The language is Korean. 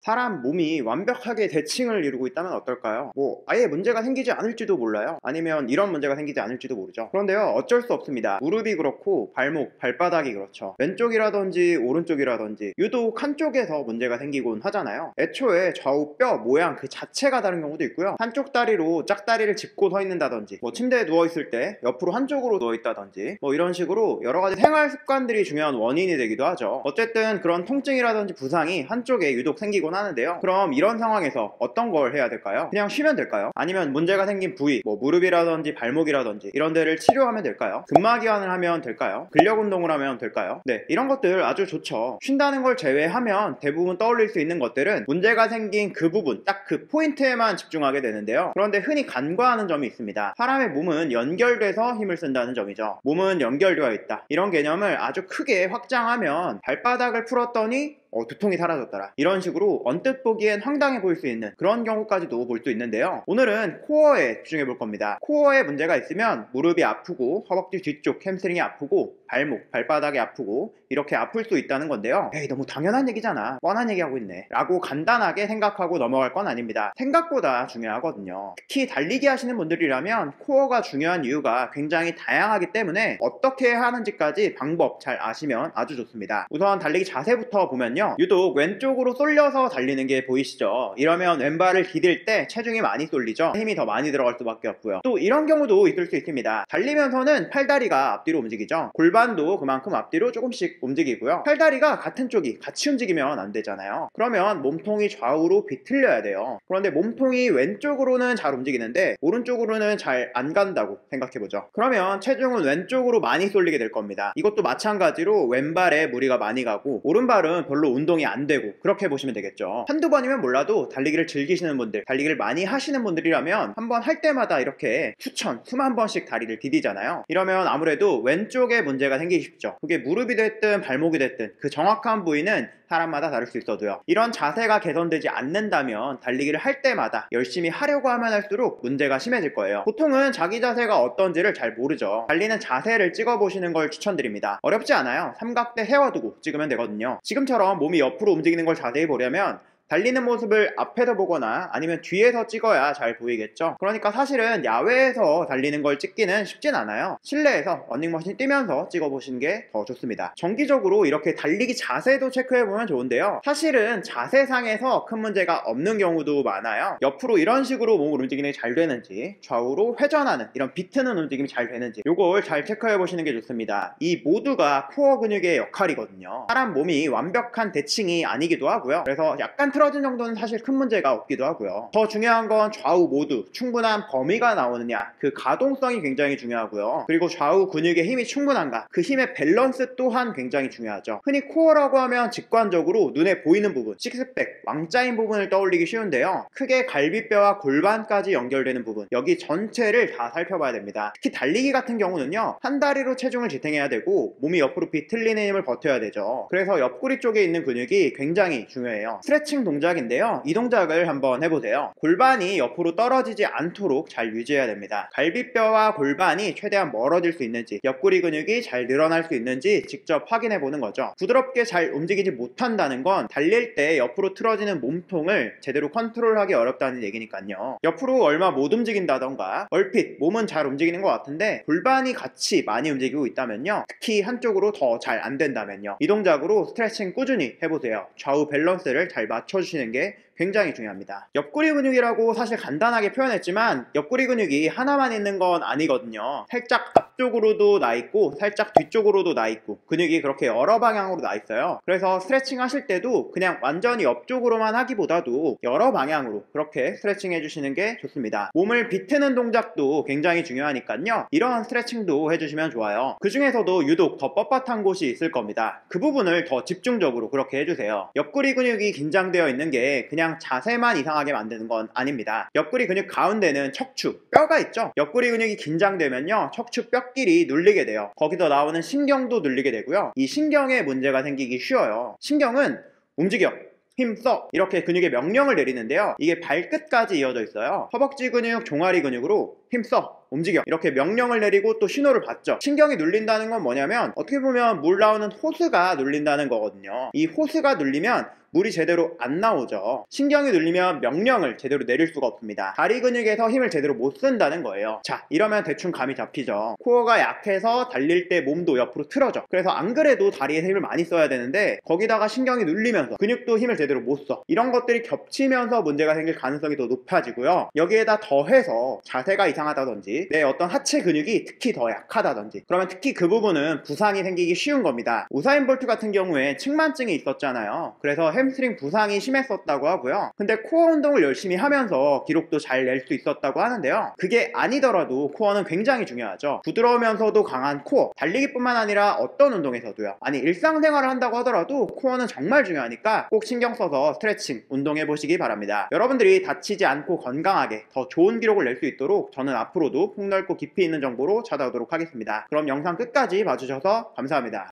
사람 몸이 완벽하게 대칭을 이루고 있다면 어떨까요? 아예 문제가 생기지 않을지도 몰라요. 아니면 이런 문제가 생기지 않을지도 모르죠. 그런데요, 어쩔 수 없습니다. 무릎이 그렇고 발목, 발바닥이 그렇죠. 왼쪽이라든지 오른쪽이라든지 유독 한쪽에서 문제가 생기곤 하잖아요. 애초에 좌우 뼈 모양 그 자체가 다른 경우도 있고요. 한쪽 다리로 짝다리를 짚고 서 있는다든지, 침대에 누워있을 때 옆으로 한쪽으로 누워있다든지, 이런 식으로 여러가지 생활 습관들이 중요한 원인이 되기도 하죠. 어쨌든 그런 통증이라든지 부상이 한쪽에 유독 생기곤 하는데요. 그럼 이런 상황에서 어떤 걸 해야 될까요? 그냥 쉬면 될까요? 아니면 문제가 생긴 부위, 무릎이라든지 발목이라든지 이런 데를 치료하면 될까요? 근막이완을 하면 될까요? 근력 운동을 하면 될까요? 네, 이런 것들 아주 좋죠. 쉰다는 걸 제외하면 대부분 떠올릴 수 있는 것들은 문제가 생긴 그 부분, 딱 그 포인트에만 집중하게 되는데요. 그런데 흔히 간과하는 점이 있습니다. 사람의 몸은 연결돼서 힘을 쓴다는 점이죠. 몸은 연결되어 있다, 이런 개념을 아주 크게 확장하면 발바닥을 풀었더니 두통이 사라졌더라, 이런 식으로 언뜻 보기엔 황당해 보일 수 있는 그런 경우까지도 볼 수 있는데요. 오늘은 코어에 집중해 볼 겁니다. 코어에 문제가 있으면 무릎이 아프고 허벅지 뒤쪽 햄스트링이 아프고 발목, 발바닥이 아프고 이렇게 아플 수 있다는 건데요. 에이, 너무 당연한 얘기잖아, 뻔한 얘기하고 있네 라고 간단하게 생각하고 넘어갈 건 아닙니다. 생각보다 중요하거든요. 특히 달리기 하시는 분들이라면 코어가 중요한 이유가 굉장히 다양하기 때문에 어떻게 하는지까지 방법 잘 아시면 아주 좋습니다. 우선 달리기 자세부터 보면요, 유독 왼쪽으로 쏠려서 달리는 게 보이시죠? 이러면 왼발을 디딜 때 체중이 많이 쏠리죠. 힘이 더 많이 들어갈 수밖에 없고요. 또 이런 경우도 있을 수 있습니다. 달리면서는 팔다리가 앞뒤로 움직이죠. 골반도 그만큼 앞뒤로 조금씩 움직이고요. 팔다리가 같은 쪽이 같이 움직이면 안 되잖아요. 그러면 몸통이 좌우로 비틀려야 돼요. 그런데 몸통이 왼쪽으로는 잘 움직이는데 오른쪽으로는 잘 안 간다고 생각해보죠. 그러면 체중은 왼쪽으로 많이 쏠리게 될 겁니다. 이것도 마찬가지로 왼발에 무리가 많이 가고 오른발은 별로 운동이 안 되고, 그렇게 보시면 되겠죠. 한두 번이면 몰라도 달리기를 즐기시는 분들, 달리기를 많이 하시는 분들이라면 한번 할 때마다 이렇게 수만 번씩 다리를 디디잖아요. 이러면 아무래도 왼쪽에 문제가 생기기 쉽죠. 그게 무릎이 됐든 발목이 됐든 그 정확한 부위는 사람마다 다를 수 있어도요. 이런 자세가 개선되지 않는다면 달리기를 할 때마다 열심히 하려고 하면 할수록 문제가 심해질 거예요. 보통은 자기 자세가 어떤지를 잘 모르죠. 달리는 자세를 찍어보시는 걸 추천드립니다. 어렵지 않아요. 삼각대 세워두고 찍으면 되거든요. 지금처럼 몸이 옆으로 움직이는 걸 자세히 보려면 달리는 모습을 앞에서 보거나 아니면 뒤에서 찍어야 잘 보이겠죠. 그러니까 사실은 야외에서 달리는 걸 찍기는 쉽진 않아요. 실내에서 러닝머신 뛰면서 찍어보시는 게 더 좋습니다. 정기적으로 이렇게 달리기 자세도 체크해보면 좋은데요, 사실은 자세상에서 큰 문제가 없는 경우도 많아요. 옆으로 이런 식으로 몸을 움직이는 게 잘 되는지, 좌우로 회전하는 이런 비트는 움직임이 잘 되는지, 요걸 잘 체크해보시는 게 좋습니다. 이 모두가 코어 근육의 역할이거든요. 사람 몸이 완벽한 대칭이 아니기도 하고요. 그래서 약간 틀어진 정도는 사실 큰 문제가 없기도 하고요. 더 중요한 건 좌우 모두 충분한 범위가 나오느냐, 그 가동성이 굉장히 중요하고요. 그리고 좌우 근육의 힘이 충분한가, 그 힘의 밸런스 또한 굉장히 중요하죠. 흔히 코어라고 하면 직관적으로 눈에 보이는 부분, 식스팩, 왕자인 부분을 떠올리기 쉬운데요, 크게 갈비뼈와 골반까지 연결되는 부분, 여기 전체를 다 살펴봐야 됩니다. 특히 달리기 같은 경우는요, 한 다리로 체중을 지탱해야 되고 몸이 옆으로 비틀리는 힘을 버텨야 되죠. 그래서 옆구리 쪽에 있는 근육이 굉장히 중요해요. 스트레칭 동작인데요, 이 동작을 한번 해보세요. 골반이 옆으로 떨어지지 않도록 잘 유지해야 됩니다. 갈비뼈와 골반이 최대한 멀어질 수 있는지, 옆구리 근육이 잘 늘어날 수 있는지 직접 확인해 보는 거죠. 부드럽게 잘 움직이지 못한다는 건 달릴 때 옆으로 틀어지는 몸통을 제대로 컨트롤하기 어렵다는 얘기니까요. 옆으로 얼마 못 움직인다던가 얼핏 몸은 잘 움직이는 것 같은데 골반이 같이 많이 움직이고 있다면요, 특히 한쪽으로 더 잘 안 된다면요, 이 동작으로 스트레칭 꾸준히 해보세요. 좌우 밸런스를 잘 맞춰주시는 게 굉장히 중요합니다. 옆구리 근육이라고 사실 간단하게 표현했지만 옆구리 근육이 하나만 있는 건 아니거든요. 살짝 앞쪽으로도 나 있고 살짝 뒤쪽으로도 나 있고, 근육이 그렇게 여러 방향으로 나 있어요. 그래서 스트레칭 하실 때도 그냥 완전히 옆쪽으로만 하기보다도 여러 방향으로 그렇게 스트레칭 해주시는 게 좋습니다. 몸을 비트는 동작도 굉장히 중요하니까요, 이런 스트레칭도 해주시면 좋아요. 그 중에서도 유독 더 뻣뻣한 곳이 있을 겁니다. 그 부분을 더 집중적으로 그렇게 해주세요. 옆구리 근육이 긴장되어 있는 게 그냥 자세만 이상하게 만드는 건 아닙니다. 옆구리 근육 가운데는 척추, 뼈가 있죠. 옆구리 근육이 긴장되면요, 척추 뼈끼리 눌리게 돼요. 거기서 나오는 신경도 눌리게 되고요, 이 신경에 문제가 생기기 쉬워요. 신경은 움직여, 힘써, 이렇게 근육의 명령을 내리는데요, 이게 발끝까지 이어져 있어요. 허벅지 근육, 종아리 근육으로 힘써, 움직여 이렇게 명령을 내리고 또 신호를 받죠. 신경이 눌린다는 건 뭐냐면 어떻게 보면 물 나오는 호스가 눌린다는 거거든요. 이 호스가 눌리면 물이 제대로 안 나오죠. 신경이 눌리면 명령을 제대로 내릴 수가 없습니다. 다리 근육에서 힘을 제대로 못 쓴다는 거예요. 자, 이러면 대충 감이 잡히죠. 코어가 약해서 달릴 때 몸도 옆으로 틀어져. 그래서 안 그래도 다리에 힘을 많이 써야 되는데 거기다가 신경이 눌리면서 근육도 힘을 제대로 못 써. 이런 것들이 겹치면서 문제가 생길 가능성이 더 높아지고요. 여기에다 더해서 자세가 이상하다든지 내 어떤 하체 근육이 특히 더 약하다든지 그러면 특히 그 부분은 부상이 생기기 쉬운 겁니다. 우사인 볼트 같은 경우에 측만증이 있었잖아요. 그래서 햄스트링 부상이 심했었다고 하고요. 근데 코어 운동을 열심히 하면서 기록도 잘 낼 수 있었다고 하는데요. 그게 아니더라도 코어는 굉장히 중요하죠. 부드러우면서도 강한 코어, 달리기뿐만 아니라 어떤 운동에서도요. 아니 일상생활을 한다고 하더라도 코어는 정말 중요하니까 꼭 신경 써서 스트레칭, 운동해 보시기 바랍니다. 여러분들이 다치지 않고 건강하게 더 좋은 기록을 낼 수 있도록 저는 앞으로도 폭넓고 깊이 있는 정보로 찾아오도록 하겠습니다. 그럼 영상 끝까지 봐주셔서 감사합니다.